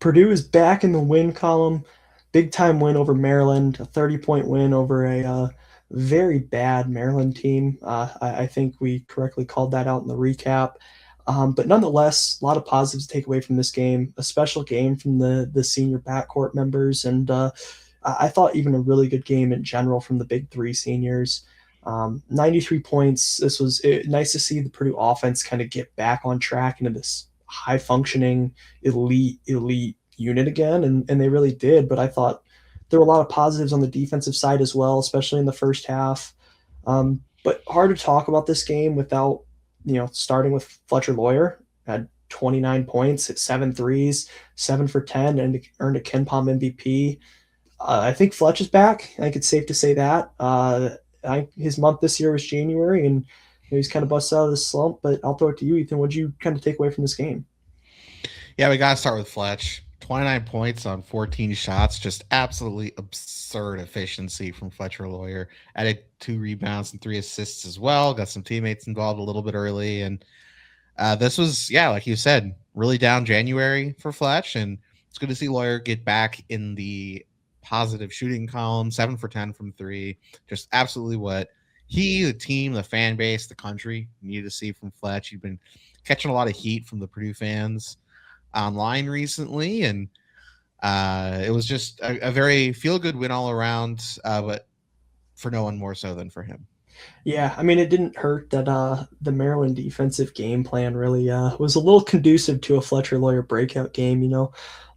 Purdue is back in the win column. Big time win over Maryland, a 30-point win over a very bad Maryland team. I think we correctly called that out in the recap. But nonetheless, a lot of positives to take away from this game. A special game from the senior backcourt members, and I thought even a really good game in general from the big three seniors. 93 points. This was nice to see the Purdue offense kind of get back on track into this high functioning elite unit again, and they really did. But I thought there were a lot of positives on the defensive side as well, especially in the first half. But hard to talk about this game without starting with Fletcher Lawyer. Had 29 points, hit 7 threes, 7 for 10, and earned a Ken Palm MVP. I think Fletch is back. I think it's safe to say that. His month this year was January, and he's kind of busted out of this slump. But I'll throw it to you, Ethan. What did you kind of take away from this game? Yeah, we got to start with Fletch. 29 points on 14 shots, just absolutely absurd efficiency from Fletcher Lawyer. Added 2 rebounds and 3 assists as well. Got some teammates involved a little bit early. And this was, like you said, really down January for Fletch. And it's good to see Lawyer get back in the positive shooting column, 7 for 10 from 3. Just absolutely what he, the team, the fan base, the country needed to see from Fletch. He'd been catching a lot of heat from the Purdue fans online recently, and it was just a very feel-good win all around, but for no one more so than for him. Yeah, I mean, it didn't hurt that the Maryland defensive game plan really was a little conducive to a Fletcher Lawyer breakout game. A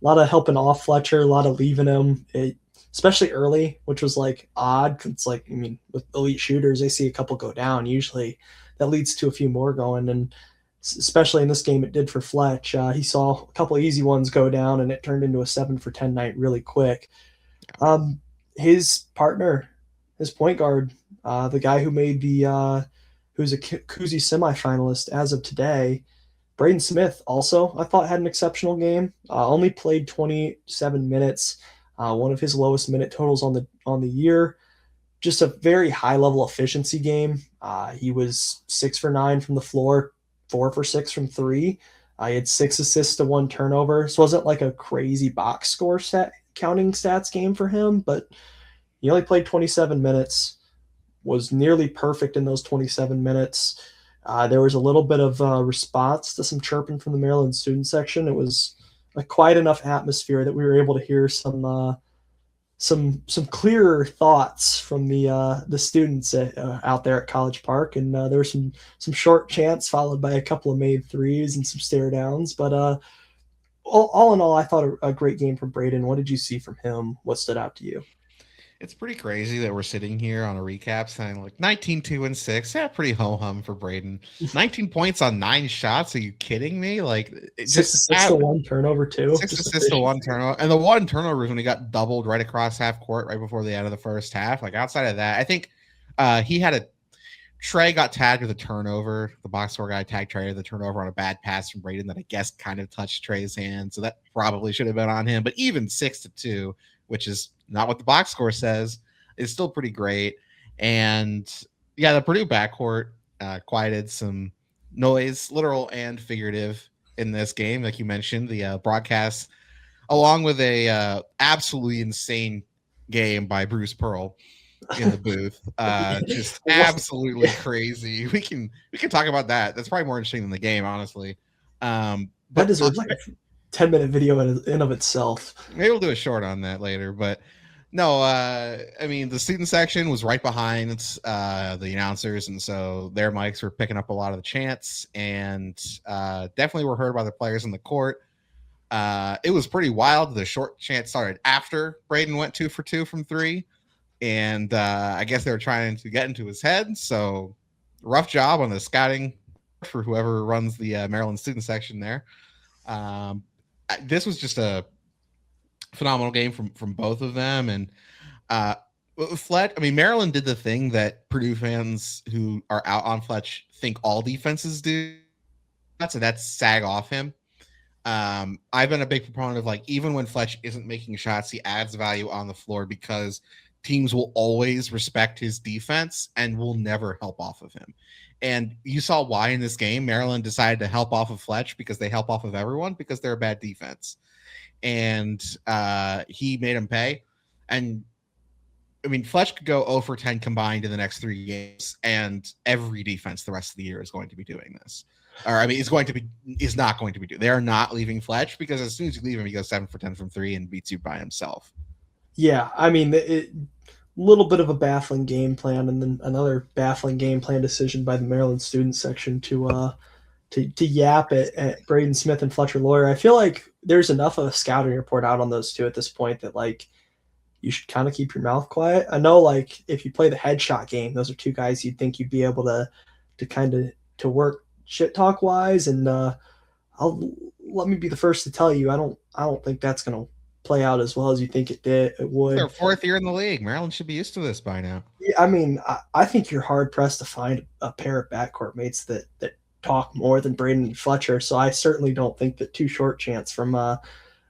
lot of helping off Fletcher, a lot of leaving him, especially early, which was like odd. It's like, I mean, with elite shooters, they see a couple go down. Usually that leads to a few more going, and especially in this game, it did for Fletch. He saw a couple of easy ones go down, and it turned into a 7 for 10 night really quick. His partner, his point guard, the guy who made who's a Kuzi semifinalist as of today, Braden Smith, also I thought had an exceptional game. Only played 27 minutes, one of his lowest minute totals on the year. Just a very high level efficiency game. He was 6 for 9 from the floor, 4 for 6 from 3. He had 6 assists to 1 turnover. This wasn't like a crazy box score set counting stats game for him, but he only played 27 minutes, was nearly perfect in those 27 minutes. There was a little bit of response to some chirping from the Maryland student section. It was a quiet enough atmosphere that we were able to hear some clearer thoughts from the students out there at College Park, and there were some short chants followed by a couple of made threes and some stare downs. But all in all, I thought a great game from Braden. What did you see from him? What stood out to you? It's pretty crazy that we're sitting here on a recap saying like 19, 2, and 6. Yeah, pretty ho-hum for Braden. 19 points on 9 shots. Are you kidding me? Like, it 6 assists to 1 turnover too. 6 assists to 1 turnover. And the 1 turnover was when he got doubled right across half court right before the end of the first half. Like, outside of that, I think he had Trey got tagged with a turnover. The box score guy tagged Trey with a turnover on a bad pass from Braden that I guess kind of touched Trey's hand. So that probably should have been on him. But even 6-2, which is not what the box score says, is still pretty great. And yeah, the Purdue backcourt quieted some noise, literal and figurative, in this game. Like you mentioned, the broadcast, along with a absolutely insane game by Bruce Pearl in the booth, just absolutely crazy. We can talk about that. That's probably more interesting than the game, honestly. That deserves like a 10-minute video in of itself. Maybe we'll do a short on that later. But no, I mean, the student section was right behind the announcers, and so their mics were picking up a lot of the chants, and definitely were heard by the players in the court. It was pretty wild. The short chant started after Braden went 2 for 2 from 3, and I guess they were trying to get into his head. So rough job on the scouting for whoever runs the Maryland student section there. This was just a phenomenal game from both of them. And Fletch, I mean, Maryland did the thing that Purdue fans who are out on Fletch think all defenses do. That's sag off him. I've been a big proponent of, like, even when Fletch isn't making shots, he adds value on the floor because teams will always respect his defense and will never help off of him. And you saw why in this game. Maryland decided to help off of Fletch because they help off of everyone because they're a bad defense. and he made him pay. And I mean, Fletch could go 0 for 10 combined in the next 3 games, and every defense the rest of the year is going to be doing this. Or I mean, is not going to be doing. They are not leaving Fletch, because as soon as you leave him, he goes 7 for 10 from 3 and beats you by himself. Yeah, I mean, little bit of a baffling game plan, and then another baffling game plan decision by the Maryland student section to yap at Braden Smith and Fletcher Lawyer. I feel like there's enough of a scouting report out on those two at this point that like you should kind of keep your mouth quiet. I know like if you play the headshot game, those are two guys you'd think you'd be able to kind of to work shit talk wise, and I'll let me be the first to tell you I don't think that's gonna play out as well as you think it It's their would. 4th year in the league. Maryland should be used to this by now. Yeah, I mean, I think you're hard pressed to find a pair of backcourt mates that talk more than Braden and Fletcher. So I certainly don't think that two short chants from a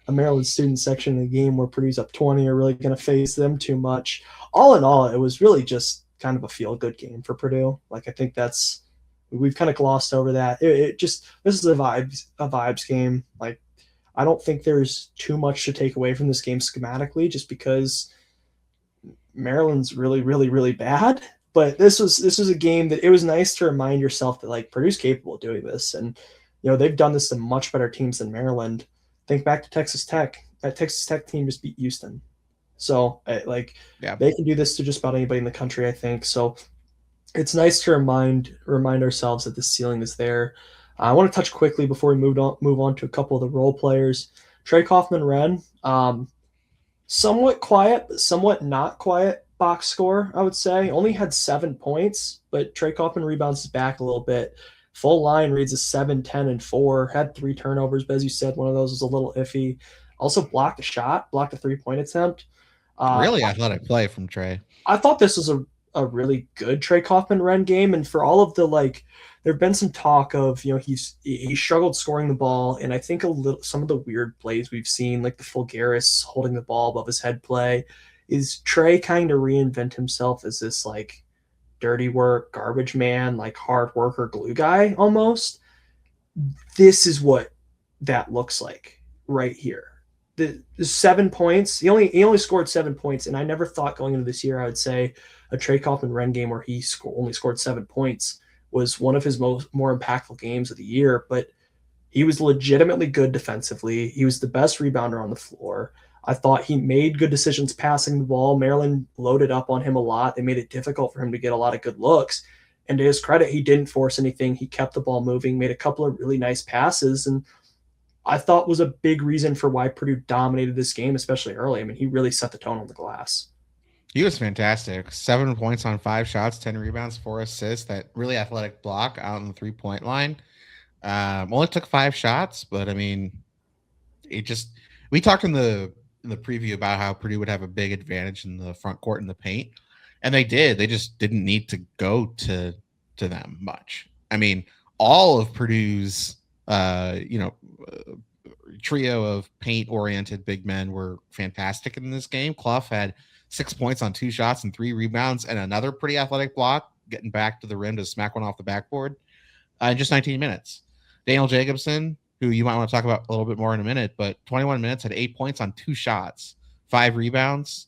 Maryland student section in the game where Purdue's up 20 are really going to phase them too much. All in all, it was really just kind of a feel good game for Purdue. Like I think that's we've kind of glossed over that. It just this is a vibes game. Like I don't think there's too much to take away from this game schematically, just because Maryland's really, really, really bad. But this was a game that it was nice to remind yourself that like Purdue's capable of doing this, and they've done this to much better teams than Maryland. Think back to Texas Tech. That Texas Tech team just beat Houston, so like Yeah. they can do this to just about anybody in the country. I think so. It's nice to remind ourselves that the ceiling is there. I want to touch quickly before we move on to a couple of the role players. Trey Kaufman-Renn, somewhat quiet, but somewhat not quiet box score, I would say. Only had 7 points, but Trey Kaufman rebounds his back a little bit. Full line reads a 7, 10, and 4. Had 3 turnovers, but as you said, one of those was a little iffy. Also blocked a shot, blocked a 3-point attempt. Uh, Really athletic play from Trey. I thought this was a really good Trey Kaufman-Renn game, and for all of the like, there have been some talk of he struggled scoring the ball, and I think a little some of the weird plays we've seen, like the Fulgaris holding the ball above his head play, is Trey kind of reinvent himself as this like dirty work, garbage man, like hard worker, glue guy almost. This is what that looks like right here. The 7 points. He only scored 7 points, and I never thought going into this year I would say a Trey Kaufman-Renn game where he only scored 7 points was one of his more impactful games of the year. But he was legitimately good defensively. He was the best rebounder on the floor. I thought he made good decisions passing the ball. Maryland loaded up on him a lot. They made it difficult for him to get a lot of good looks. And to his credit, he didn't force anything. He kept the ball moving, made a couple of really nice passes, and I thought was a big reason for why Purdue dominated this game, especially early. I mean, he really set the tone on the glass. He was fantastic. 7 points on 5 shots, 10 rebounds, 4 assists. That really athletic block out on the 3-point line. Only took 5 shots, but I mean, it just we talked in the preview about how Purdue would have a big advantage in the front court in the paint, and they did. They just didn't need to go to them much. I mean, all of Purdue's trio of paint oriented big men were fantastic in this game. Clough had 6 points on 2 shots and 3 rebounds and another pretty athletic block, getting back to the rim to smack one off the backboard in just 19 minutes. Daniel Jacobson, who you might want to talk about a little bit more in a minute, but 21 minutes, had 8 points on 2 shots, 5 rebounds,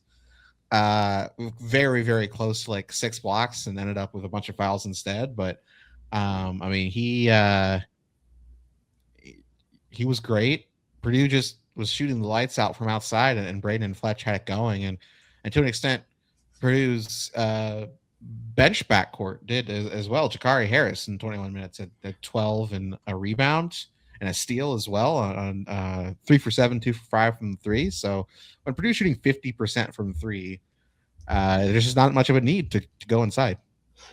very, very close to like 6 blocks, and ended up with a bunch of fouls instead. But I mean, he was great. Purdue just was shooting the lights out from outside, and Braden and Fletch had it going. And to an extent, Purdue's bench backcourt did as well. Jakari Harris in 21 minutes at 12 and a rebound and a steal as well on 3 for 7, 2 for 5 from the 3. So when Purdue's shooting 50% from 3, there's just not much of a need to go inside.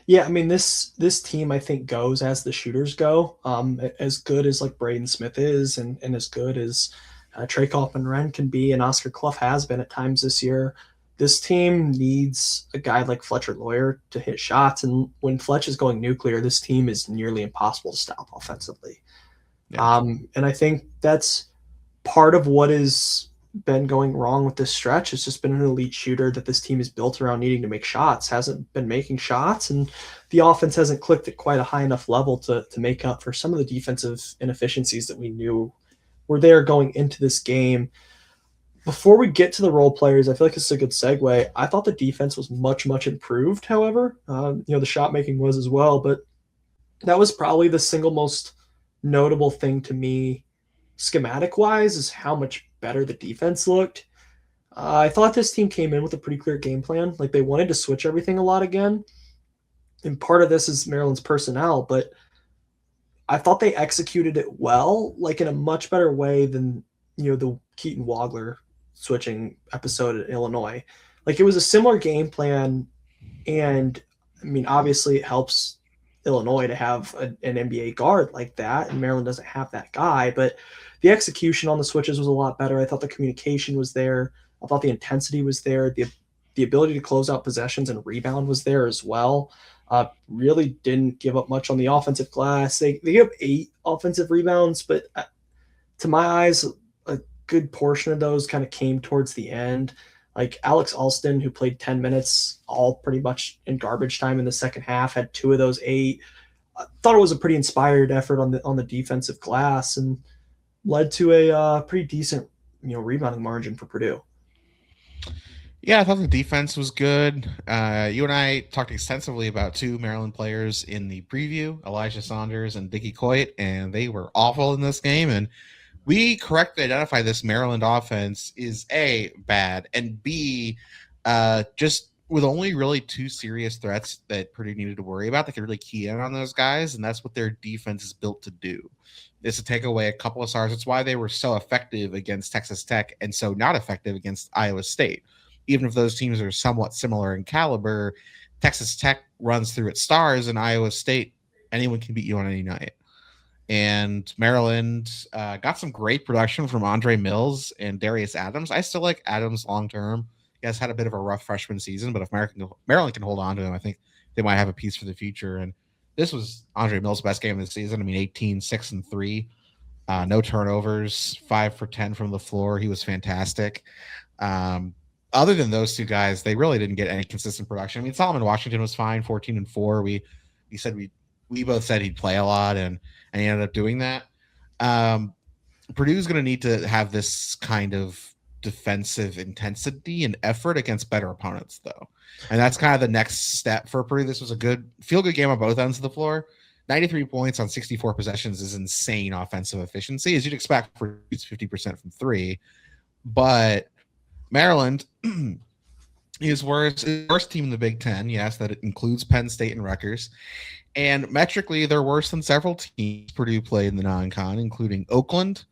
Yeah, I mean this team I think goes as the shooters go. As good as like Braden Smith is, and as good as Trey Kaufman-Renn can be, and Oscar Clough has been at times this year. This team needs a guy like Fletcher Lawyer to hit shots, and when Fletch is going nuclear, this team is nearly impossible to stop offensively. Yeah. And I think that's part of what has been going wrong with this stretch. It's just been an elite shooter that this team is built around needing to make shots, hasn't been making shots, and the offense hasn't clicked at quite a high enough level to make up for some of the defensive inefficiencies that we knew were there going into this game. Before we get to the role players, I feel like this is a good segue. I thought the defense was much, much improved. However, the shot making was as well, but that was probably the single most notable thing to me, schematic wise, is how much better the defense looked. I thought this team came in with a pretty clear game plan. Like they wanted to switch everything a lot again, and part of this is Maryland's personnel, but I thought they executed it well, like in a much better way than the Keaton Wagler switching episode at Illinois. Like it was a similar game plan, and I mean, obviously, it helps Illinois to have an NBA guard like that, and Maryland doesn't have that guy. But the execution on the switches was a lot better. I thought the communication was there. I thought the intensity was there. The ability to close out possessions and rebound was there as well. Really didn't give up much on the offensive glass. They gave up 8 offensive rebounds, but to my eyes, a good portion of those kind of came towards the end. Like Alex Alston, who played 10 minutes, all pretty much in garbage time in the second half, had 2 of those 8. I thought it was a pretty inspired effort on the defensive glass and led to a pretty decent rebounding margin for Purdue. Yeah, I thought the defense was good. You and I talked extensively about 2 Maryland players in the preview, Elijah Saunders and Dickie Coit, and they were awful in this game. And we correctly identify this Maryland offense is A, bad, and B, just with only really 2 serious threats that Purdue needed to worry about. They could really key in on those guys, and that's what their defense is built to do, is to take away a couple of stars. It's why they were so effective against Texas Tech and so not effective against Iowa State. Even if those teams are somewhat similar in caliber, Texas Tech runs through its stars, and Iowa State, anyone can beat you on any night. And Maryland got some great production from Andre Mills and Darius Adams. I still like Adams long term. He has had a bit of a rough freshman season, but if Maryland can hold on to him, I think they might have a piece for the future. And this was Andre Mills' best game of the season. I mean, 18, 6, and 3. No turnovers, 5 for 10 from the floor. He was fantastic. Other than those 2 guys, they really didn't get any consistent production. I mean, Solomon Washington was fine, 14 and 4. We said we both said he'd play a lot, and he ended up doing that. Purdue's going to need to have this kind of defensive intensity and effort against better opponents, though, and that's kind of the next step for Purdue. This was a good feel-good game on both ends of the floor. 93 points on 64 possessions is insane offensive efficiency, as you'd expect for 50% from 3, but Maryland is worst team in the Big Ten. Yes, that includes Penn State and Rutgers. And metrically, they're worse than several teams Purdue played in the non-con, including Oakland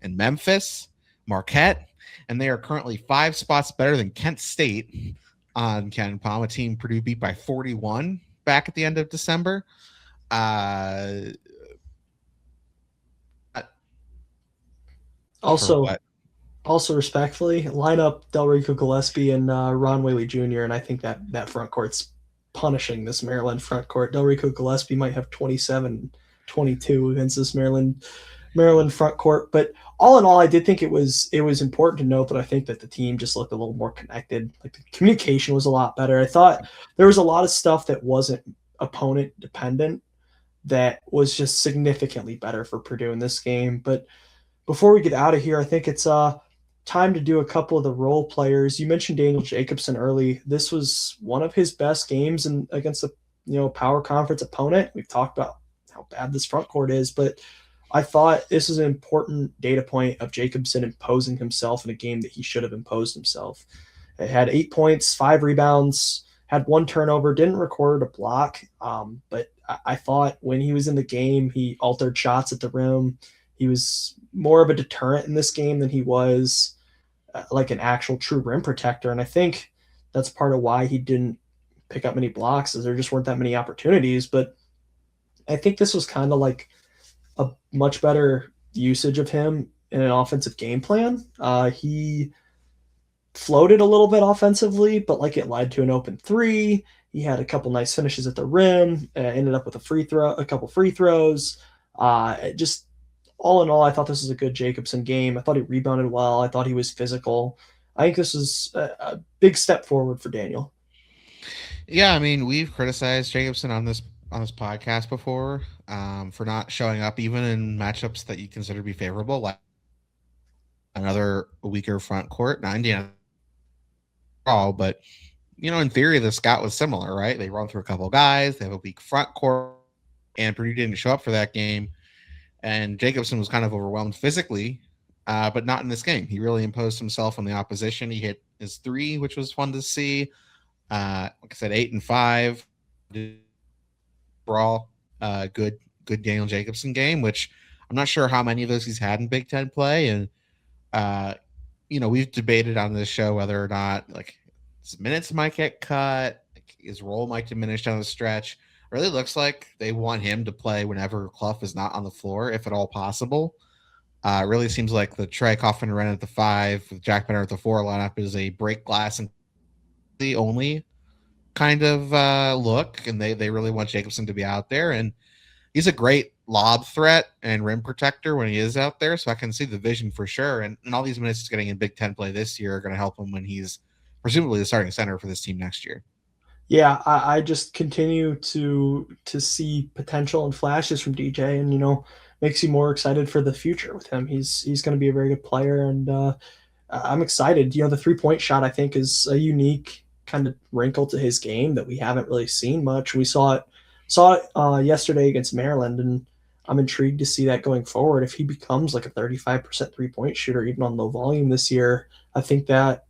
and Memphis, Marquette. And they are currently 5 spots better than Kent State on Ken Palm, a team Purdue beat by 41 back at the end of December. Also, respectfully, line up Delrico Gillespie and Ron Whaley Jr., and I think that front court's punishing this Maryland front court. Delrico Gillespie might have 27, 22 against this Maryland front court. But all in all, I did think it was important to note that I think that the team just looked a little more connected. Like the communication was a lot better. I thought there was a lot of stuff that wasn't opponent dependent that was just significantly better for Purdue in this game. But before we get out of here, I think it's time to do a couple of the role players. You mentioned Daniel Jacobson early. This was one of his best games against a power conference opponent. We've talked about how bad this front court is, but I thought this is an important data point of Jacobson imposing himself in a game that he should have imposed himself. It had 8 points, 5 rebounds, had 1 turnover, didn't record a block, but I thought when he was in the game, he altered shots at the rim. He was more of a deterrent in this game than he was like an actual true rim protector. And I think that's part of why he didn't pick up many blocks, is there just weren't that many opportunities. But I think this was kind of like a much better usage of him in an offensive game plan. He floated a little bit offensively, but like it led to an open 3. He had a couple nice finishes at the rim, ended up with a couple free throws. Just all in all, I thought this was a good Jacobson game. I thought he rebounded well. I thought he was physical. I think this is a big step forward for Daniel. Yeah, I mean, we've criticized Jacobson on this podcast before for not showing up even in matchups that you consider to be favorable, like another weaker front court. Now Indiana all, but in theory, the scout was similar, right? They run through a couple of guys, they have a weak front court, and Purdue didn't show up for that game. And Jacobson was kind of overwhelmed physically, but not in this game. He really imposed himself on the opposition. He hit his three, which was fun to see. Like I said, 8 and 5. Brawl, good Daniel Jacobson game, which I'm not sure how many of those he's had in Big Ten play. And uh, we've debated on this show whether or not like his minutes might get cut, like, his role might diminish down the stretch. It really looks like they want him to play whenever Clough is not on the floor, if at all possible. It really seems like the Trey Coffin run at the 5 with Jack Benner at the 4 lineup is a break glass and the only kind of look, and they really want Jacobson to be out there. And he's a great lob threat and rim protector when he is out there, so I can see the vision for sure. And all these minutes he's getting in Big Ten play this year are going to help him when he's presumably the starting center for this team next year. Yeah, I just continue to see potential and flashes from DJ, and makes you more excited for the future with him. He's going to be a very good player, and I'm excited. The 3-point shot I think is a unique kind of wrinkle to his game that we haven't really seen much. We saw it yesterday against Maryland, and I'm intrigued to see that going forward. If he becomes like a 35% 3-point shooter, even on low volume this year, I think that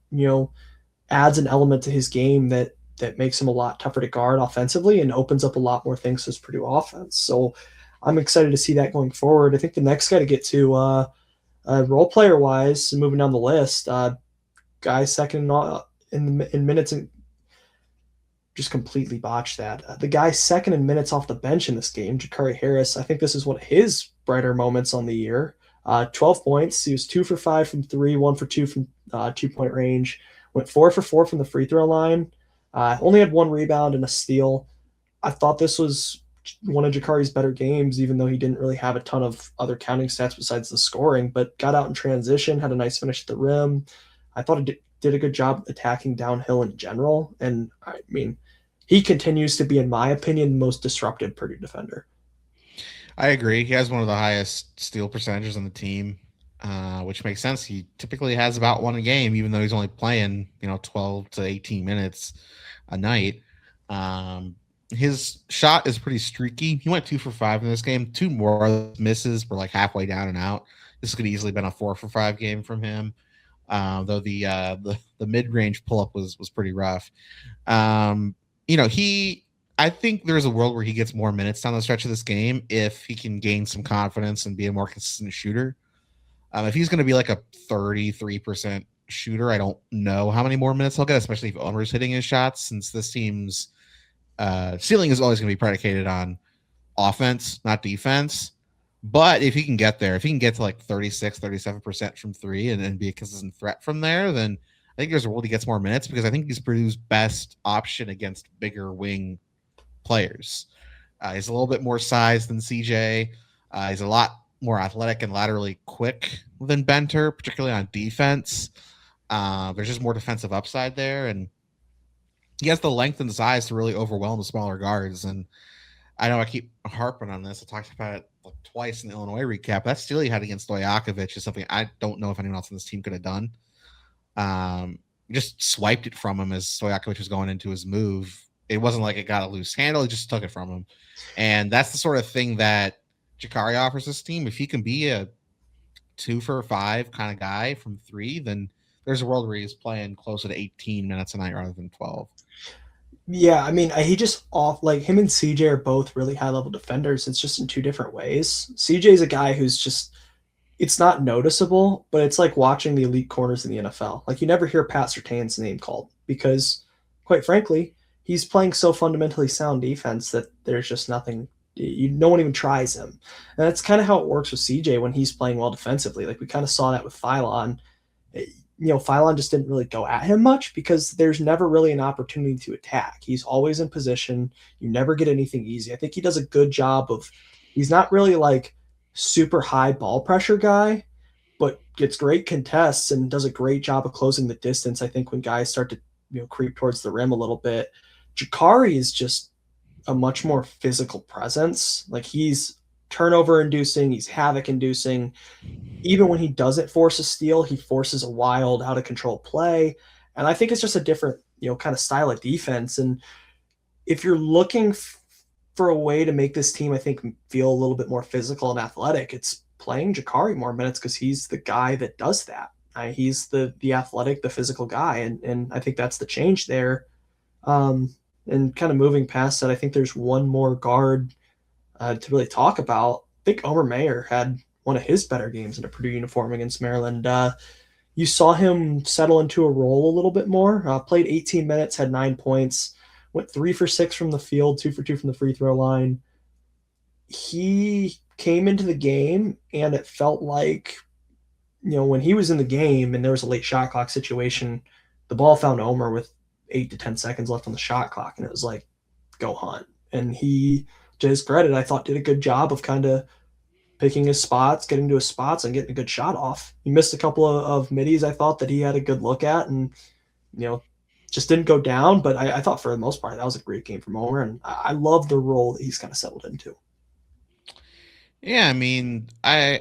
adds an element to his game that makes him a lot tougher to guard offensively and opens up a lot more things to his Purdue offense. So I'm excited to see that going forward. I think the next guy to get to role player wise, moving down the list, guy second in minutes and just completely botched that. The guy second in minutes off the bench in this game, Jakari Harris. I think this is one of his brighter moments on the year. 12 points. He was 2 for 5 from 3, 1 for 2 from 2-point range. Went 4 for 4 from the free throw line. Only had 1 rebound and a steal. I thought this was one of Jakari's better games, even though he didn't really have a ton of other counting stats besides the scoring, but got out in transition, had a nice finish at the rim. I thought it did a good job attacking downhill in general. And I mean, he continues to be, in my opinion, the most disruptive Purdue defender. I agree. He has one of the highest steal percentages on the team, which makes sense. He typically has about 1 a game, even though he's only playing, 12 to 18 minutes a night. His shot is pretty streaky. He went 2 for 5 in this game. 2 more misses were like halfway down and out. This could easily been a 4 for 5 game from him. Though the mid range pull up was pretty rough. I think there's a world where he gets more minutes down the stretch of this game if he can gain some confidence and be a more consistent shooter. If he's going to be like a 33% shooter, I don't know how many more minutes he'll get, especially if Omer's hitting his shots, since this team's ceiling is always going to be predicated on offense, not defense. But if he can get there, if he can get to like 36, 37% from 3 and be a consistent threat from there, then I think there's a world he gets more minutes, because I think he's Purdue's best option against bigger wing players. He's a little bit more size than CJ. He's a lot more athletic and laterally quick than Benter, particularly on defense. There's just more defensive upside there, and he has the length and size to really overwhelm the smaller guards. And I know I keep harping on this. I talked about it like twice in the Illinois recap. That steal he had against Stojakovic is something I don't know if anyone else on this team could have done. Just swiped it from him as Stojakovic was going into his move. It wasn't like it got a loose handle. He just took it from him. And that's the sort of thing that Jakari offers this team. If he can be a 2 for 5 kind of guy from 3, then there's a world where he's playing closer to 18 minutes a night rather than 12. Yeah, I mean, he just like him and CJ are both really high level defenders. It's just in 2 different ways. CJ is a guy who's just, it's not noticeable, but it's like watching the elite corners in the NFL. Like, you never hear Pat Surtain's name called because, quite frankly, he's playing so fundamentally sound defense that there's just nothing. No one even tries him. And that's kind of how it works with CJ when he's playing well defensively. Like, we kind of saw that with Philon. Philon just didn't really go at him much because there's never really an opportunity to attack. He's always in position. You never get anything easy. I think he does a good job of, he's not really like super high ball pressure guy, but gets great contests and does a great job of closing the distance. I think when guys start to creep towards the rim a little bit. Jakari is just a much more physical presence. Like, he's turnover inducing, he's havoc inducing. Even when he doesn't force a steal, he forces a wild, out of control play. And I think it's just a different, kind of style of defense. And if you're looking for a way to make this team, I think, feel a little bit more physical and athletic, it's playing Jakari more minutes because he's the guy that does that. He's the athletic, the physical guy, and I think that's the change there. And kind of moving past that, I think there's one more guard to really talk about. I think Omer Mayer had one of his better games in a Purdue uniform against Maryland. You saw him settle into a role a little bit more. Played 18 minutes, had 9 points, went 3 for 6 from the field, 2 for 2 from the free throw line. He came into the game, and it felt like, when he was in the game and there was a late shot clock situation, the ball found Omer with 8 to 10 seconds left on the shot clock, and it was like, go hunt. And he, to his credit, I thought did a good job of kind of picking his spots, getting to his spots, and getting a good shot off. He missed a couple of middies I thought that he had a good look at, and just didn't go down. But I thought for the most part that was a great game from Omer, and I love the role that he's kind of settled into. Yeah, I mean,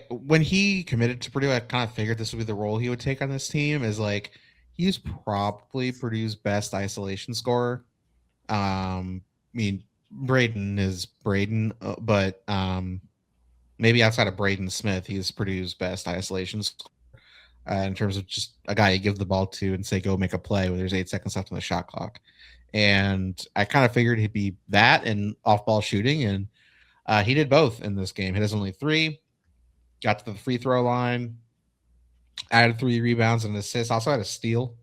when he committed to Purdue, I kind of figured this would be the role he would take on this team. Is like he's probably Purdue's best isolation scorer. I mean, Braden is Braden, but maybe outside of Braden Smith, he's Purdue's best isolation scorer in terms of just a guy you give the ball to and say go make a play when there's 8 seconds left on the shot clock. And I kind of figured he'd be that and off ball shooting, and he did both in this game. Hit his only 3, got to the free throw line, added 3 rebounds and an assist. Also had a steal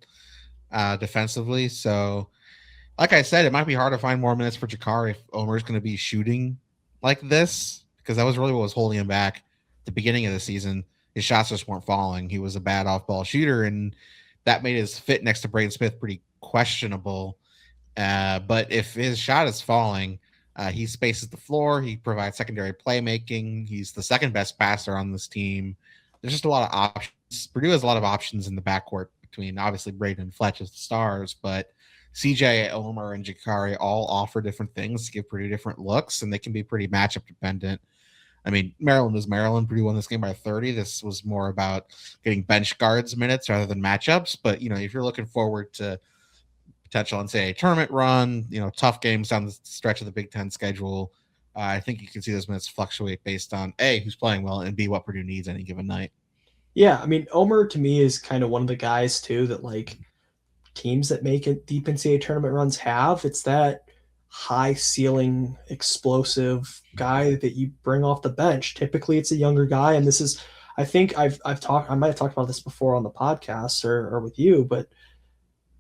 defensively. So, like I said, it might be hard to find more minutes for Jakari if Omer's going to be shooting like this, because that was really what was holding him back at the beginning of the season. His shots just weren't falling. He was a bad off-ball shooter, and that made his fit next to Braden Smith pretty questionable. But if his shot is falling, he spaces the floor. He provides secondary playmaking. He's the second best passer on this team. There's just a lot of options. Purdue has a lot of options in the backcourt between obviously Braden and Fletch as the stars, but CJ, Omer, and Jakari all offer different things to give Purdue different looks, and they can be pretty matchup dependent. I mean, Maryland was Maryland. Purdue won this game by 30. This was more about getting bench guards minutes rather than matchups. But, if you're looking forward to potential NCAA tournament run, tough games down the stretch of the Big Ten schedule, I think you can see those minutes fluctuate based on A, who's playing well, and B, what Purdue needs any given night. Yeah, I mean, Omer to me is kind of one of the guys too that like teams that make it deep NCAA tournament runs have. It's that high ceiling, explosive guy that you bring off the bench. Typically, it's a younger guy, and this is, I think I might have talked about this before on the podcast or with you, but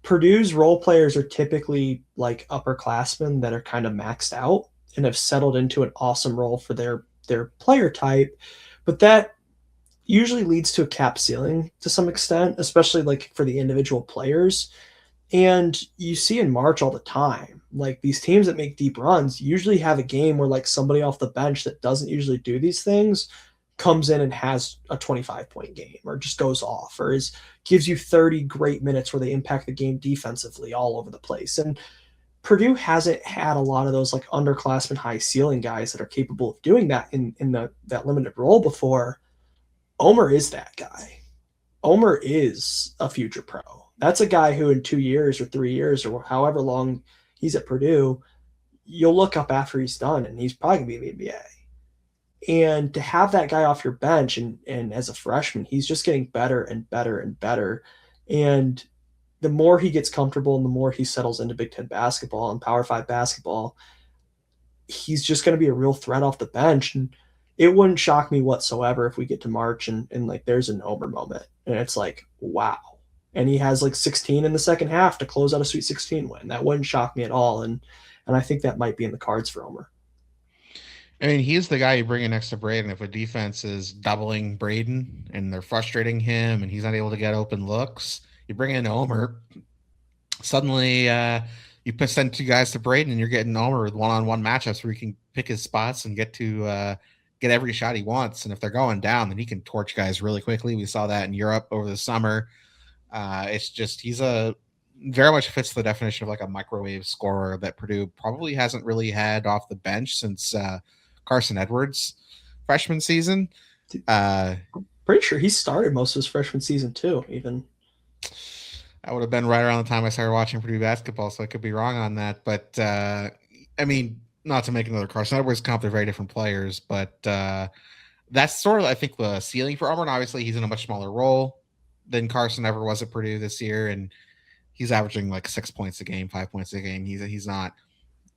Purdue's role players are typically like upperclassmen that are kind of maxed out and have settled into an awesome role for their player type, but that usually leads to a cap ceiling to some extent, especially like for the individual players. And you see in March all the time, like these teams that make deep runs usually have a game where like somebody off the bench that doesn't usually do these things comes in and has a 25-point game or just goes off or gives you 30 great minutes where they impact the game defensively all over the place. And Purdue hasn't had a lot of those like underclassmen high ceiling guys that are capable of doing that in that limited role before. Omer is that guy. Omer is a future pro. That's a guy who in 2 years or 3 years or however long he's at Purdue, you'll look up after he's done and he's probably going to be in the NBA. And to have that guy off your bench and as a freshman, he's just getting better and better and better. And the more he gets comfortable and the more he settles into Big Ten basketball and Power 5 basketball, he's just going to be a real threat off the bench. And it wouldn't shock me whatsoever if we get to March and like there's an Omer moment. And it's like, wow. And he has like 16 in the second half to close out a Sweet 16 win. That wouldn't shock me at all. And I think that might be in the cards for Omer. I mean, he's the guy you bring in next to Braden. If a defense is doubling Braden and they're frustrating him and he's not able to get open looks, you bring in Omer. Suddenly, you send 2 guys to Braden and you're getting Omer with one-on-one matchups where he can pick his spots and get every shot he wants. And if they're going down, then he can torch guys really quickly. We saw that in Europe over the summer. It's just he's very much fits the definition of like a microwave scorer that Purdue probably hasn't really had off the bench since Carson Edwards. freshman season. Uh, Pretty sure he started most of his freshman season too. Even I would have been right around the time I started watching Purdue basketball, so I could be wrong on that. But I mean, not to make another Carson Edwards comp, they're very different players, but that's sort of, I think, the ceiling for Auburn. Obviously, he's in a much smaller role than Carson ever was at Purdue this year, and he's averaging like 6 points a game, 5 points a game. He's not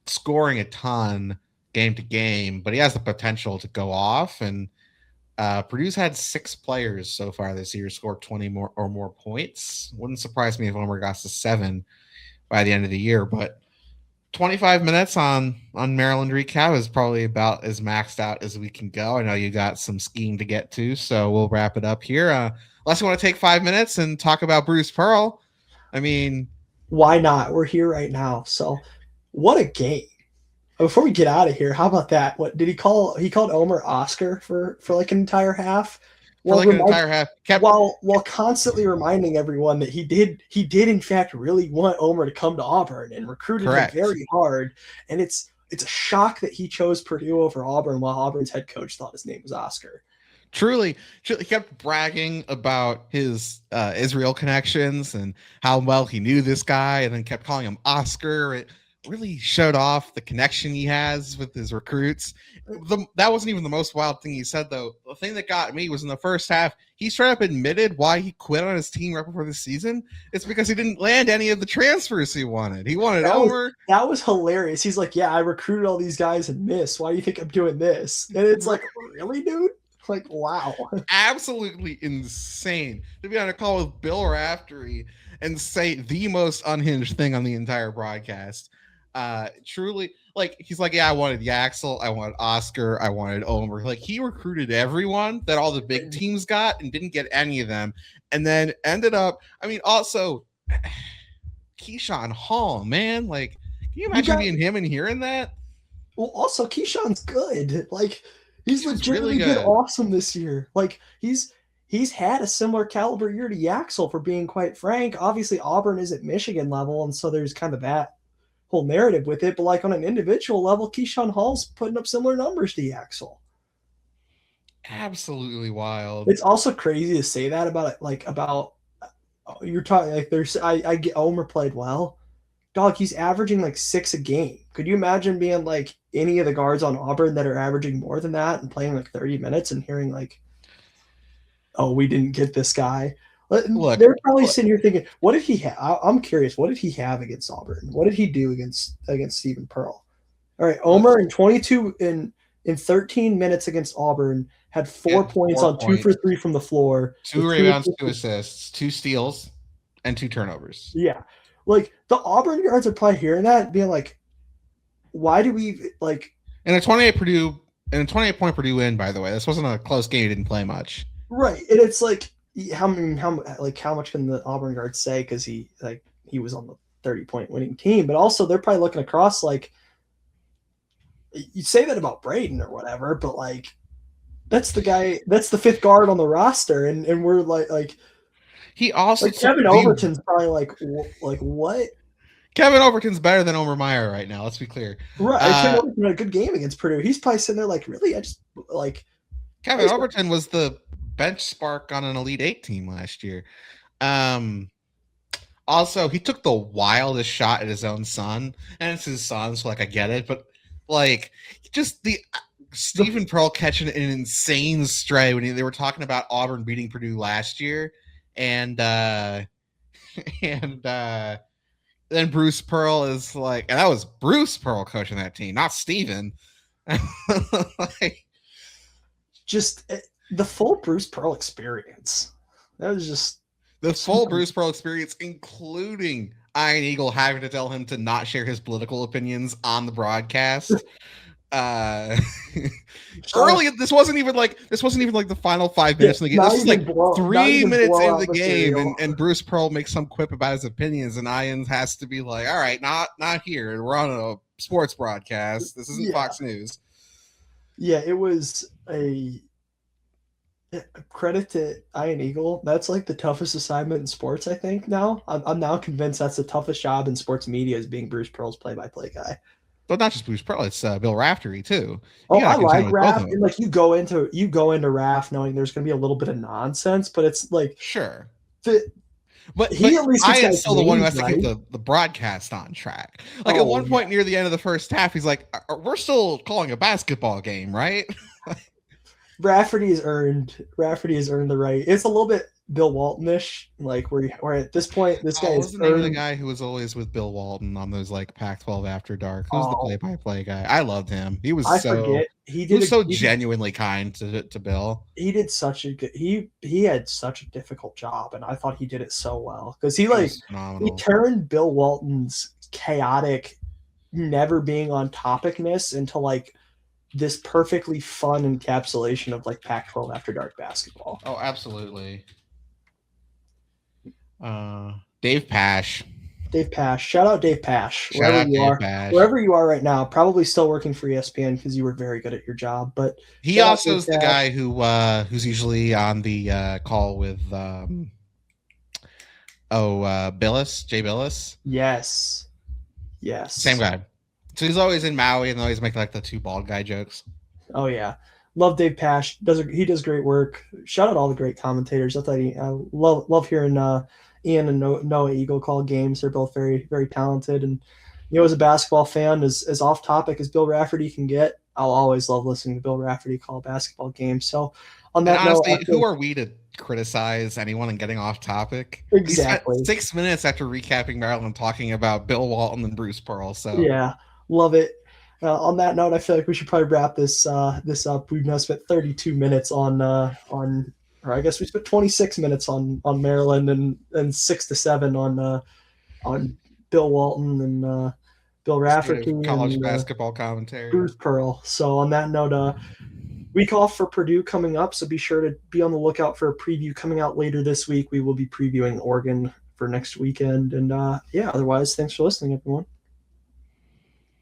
scoring a ton game to game, but he has the potential to go off. And Purdue's had 6 players so far this year score 20 more or more points. Wouldn't surprise me if Omer got to 7 by the end of the year, but 25 minutes on Maryland recap is probably about as maxed out as we can go. I know you got some skiing to get to, so we'll wrap it up here. Unless you want to take 5 minutes and talk about Bruce Pearl. I mean, why not? We're here right now. So, what a game! Before we get out of here, how about that? What did he call? He called Omer Oscar for like an entire half. For like an entire half, while constantly reminding everyone that he did in fact really want Omer to come to Auburn and recruited him very hard. And it's a shock that he chose Purdue over Auburn while Auburn's head coach thought his name was Oscar. Truly, he kept bragging about his Israel connections and how well he knew this guy, and then kept calling him Oscar. It really showed off the connection he has with his recruits. That wasn't even the most wild thing he said, though. The thing that got me was in the first half, he straight up admitted why he quit on his team right before the season. It's because he didn't land any of the transfers he wanted. He wanted Omer. That was hilarious. He's like, yeah, I recruited all these guys and missed. Why do you think I'm doing this? And it's like, really, dude? Like, wow. Absolutely insane to be on a call with Bill Raftery and say the most unhinged thing on the entire broadcast. Truly, like, he's like, yeah, I wanted Yaxel, I wanted Oscar, I wanted Omer. Like, he recruited everyone that all the big teams got and didn't get any of them, and then ended up, I mean, also Keyshawn Hall, man, like, can you imagine being him and hearing that? Well, also Keyshawn's good. Like, he's legitimately really good, awesome this year. Like, he's had a similar caliber year to Yaxel, for being quite frank. Obviously, Auburn isn't Michigan level, and so there's kind of that whole narrative with it. But like, on an individual level, Keyshawn Hall's putting up similar numbers to Yaxel. Absolutely wild. It's also crazy to say that about you're talking like I get Omer played well. Dog, he's averaging like 6 a game. Could you imagine being like any of the guards on Auburn that are averaging more than that and playing like 30 minutes and hearing like, oh, we didn't get this guy? Look, they're probably sitting here thinking, what did he have? I'm curious, what did he have against Auburn? What did he do against Stephen Pearl? All right, Omer in 13 minutes against Auburn had 4 points on 2 for 3 from the floor, 2 rebounds, 2 assists, 2 steals, and 2 turnovers. Yeah, like, the Auburn guards are probably hearing that and being like, why do we like? And a 28-point Purdue win, by the way. This wasn't a close game. He didn't play much. Right, and it's like, how much can the Auburn guards say because he was on the 30-point winning team? But also, they're probably looking across like, you say that about Braden or whatever, but like, that's the guy, that's the 5th guard on the roster, and we're like he also, like, Kevin Overton's probably like what? Kevin Overton's better than Omer Meyer right now. Let's be clear. Right, Kevin Overton had a good game against Purdue. He's probably sitting there like, really? I just like, Kevin Overton was the bench spark on an Elite 8 team last year. Also, he took the wildest shot at his own son, and it's his son, so like, I get it, but like, just the Stephen Pearl catching an insane stray when they were talking about Auburn beating Purdue last year, and then Bruce Pearl is like, and that was Bruce Pearl coaching that team, not Stephen. Like, just the full Bruce Pearl experience. That was just the full Bruce Pearl experience, including Iron Eagle having to tell him to not share his political opinions on the broadcast. Early, this wasn't even like the final 5 minutes of the game. This was like 3 minutes into the game, and Bruce Pearl makes some quip about his opinions, and Ian has to be like, all right, not here. We're on a sports broadcast. This isn't Fox News. Yeah, it was a credit to Ian Eagle. That's like the toughest assignment in sports, I think. Now I'm now convinced that's the toughest job in sports media, is being Bruce Pearl's play-by-play guy. Well, not just Bruce Pearl, it's Bill Raftery too. You Oh, got I to contend like with both Raph, of and them. like you go into Raph knowing there's going to be a little bit of nonsense, but it's like Sure. the, But he at least I gets am guys still the one who names has to keep right. the broadcast on track. Like at Oh one yeah, point near the end of the first half, he's like, "We're still calling a basketball game, right?" Rafferty has earned the right. It's a little bit Bill Walton-ish, like where at this point this guy Oh, what has was the name of the earned. guy who was always with Bill Walton on those like Pac-12 After Dark? Who's the Oh, play-by-play guy? I loved him. I forget. He was so genuinely kind to Bill. He did such a good he had such a difficult job, and I thought he did it so well because he He like was he phenomenal. turned Bill Walton's chaotic, never being on topicness into like this perfectly fun encapsulation of like Pac-12 after dark basketball. Oh, absolutely. Dave Pash. Dave Pash, shout out Dave Pash, Shout out Dave Pash. wherever you are right now, probably still working for ESPN because you were very good at your job. But He shout out also Dave is the Pash. guy who's usually on the call with Billis, Jay Billis. Yes, Same yes. guy. So he's always in Maui and always making like the two bald guy jokes. Oh yeah, love Dave Pash. He does great work. Shout out all the great commentators. I love hearing Ian and Noah Eagle call games. They're both very very talented. And as a basketball fan, as off topic as Bill Rafferty can get, I'll always love listening to Bill Rafferty call basketball games. So on And that note, I honestly, who feel are we to criticize anyone and getting off topic? We spent exactly. 6 minutes after recapping Maryland talking about Bill Walton and Bruce Pearl. So Yeah, love it. On that note, I feel like we should probably wrap this up. We've now spent 32 minutes or I guess we spent 26 minutes on Maryland and 6 to 7 on Bill Walton and Bill straight Rafferty of college and basketball commentary. Bruce Pearl. So on that note, week off for Purdue coming up. So be sure to be on the lookout for a preview coming out later this week. We will be previewing Oregon for next weekend. And yeah, otherwise, thanks for listening, everyone.